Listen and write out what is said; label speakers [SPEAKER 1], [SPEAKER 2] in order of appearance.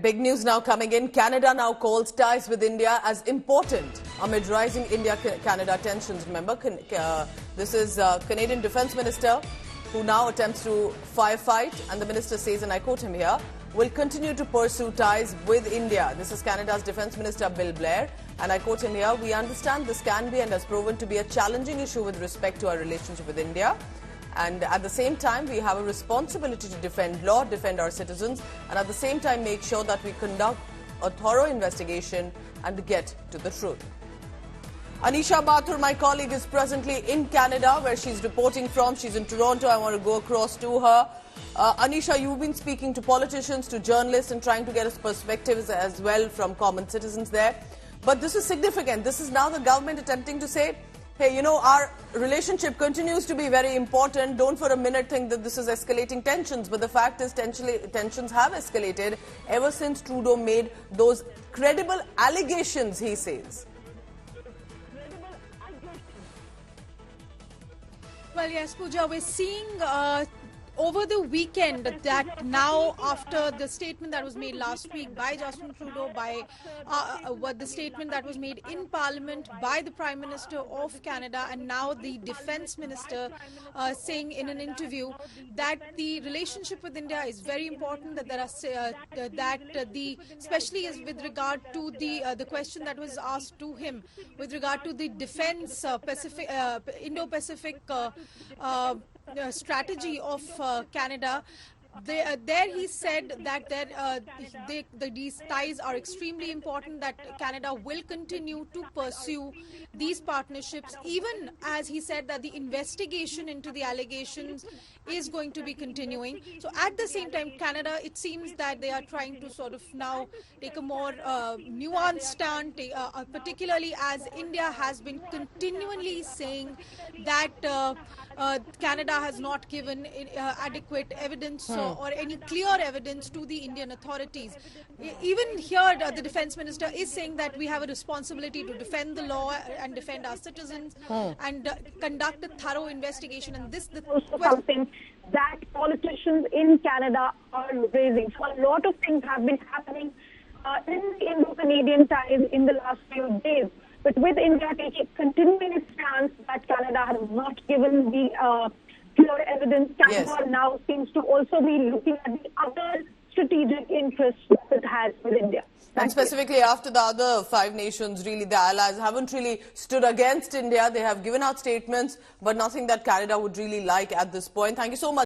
[SPEAKER 1] Big news now coming in. Canada now calls ties with India as important amid rising India-Canada tensions. Remember, this is Canadian Defence Minister who now attempts to firefight, and the minister says, and I quote him here, will continue to pursue ties with India. This is Canada's Defence Minister Bill Blair, and I quote him here, we understand this can be and has proven to be a challenging issue with respect to our relationship with India. And at the same time, we have a responsibility to defend law, defend our citizens, and at the same time make sure that we conduct a thorough investigation and get to the truth. Anisha Mathur, my colleague, is presently in Canada, where she's reporting from. She's in Toronto. I want to go across to her. Anisha, you've been speaking to politicians, to journalists, and trying to get perspectives as well from common citizens there. But this is significant. This is now the government attempting to say, hey, you know, our relationship continues to be very important. Don't for a minute think that this is escalating tensions. But the fact is tensions have escalated ever since Trudeau made those credible allegations, he says.
[SPEAKER 2] Well, yes, Pooja, we're seeing over the weekend that now, after the statement that was made last week by Justin Trudeau, by the statement that was made in Parliament by the Prime Minister of Canada, and now the Defence Minister saying in an interview that the relationship with India is very important, that there are especially as with regard to the question that was asked to him with regard to the defence Indo-Pacific strategy of Canada. There he said that these ties are extremely important, that Canada will continue to pursue these partnerships, even as he said that the investigation into the allegations is going to be continuing. So at the same time, Canada, it seems that they are trying to sort of now take a more nuanced stand, particularly as India has been continually saying that Canada has not given adequate evidence or any clear evidence to the Indian authorities. Even here, the Defence Minister is saying that we have a responsibility to defend the law and defend our citizens and conduct a thorough investigation. And this is
[SPEAKER 3] something that politicians in Canada are raising. So a lot of things have been happening in the Indo-Canadian ties in the last few days. But with India continuing its stance that Canada has not given the clear evidence, Canada now seems to also be looking at the other strategic interests that it has with India.
[SPEAKER 1] And specifically after the other 5 nations, really the allies haven't really stood against India. They have given out statements, but nothing that Canada would really like at this point. Thank you so much.